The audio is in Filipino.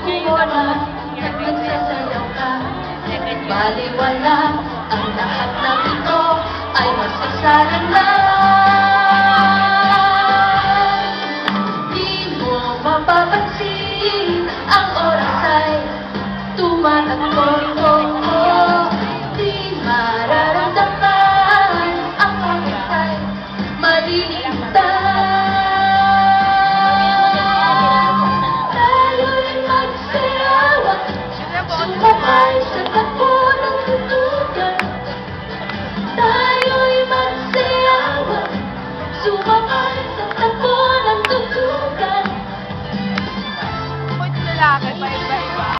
kumona at magsasayaw ka. Baliwala ang lahat ng ito ay masasalan na. Di mo mapapansin ang oras ay tumatakbo. Di mararamdaman ang oras ay maliligtas. Tayo'y magsayawan, sumabay sa takbo ng tutugan. Tayo'y magsayawan, sumabay sa takbo ng tutugan. Lalaki, bye-bye.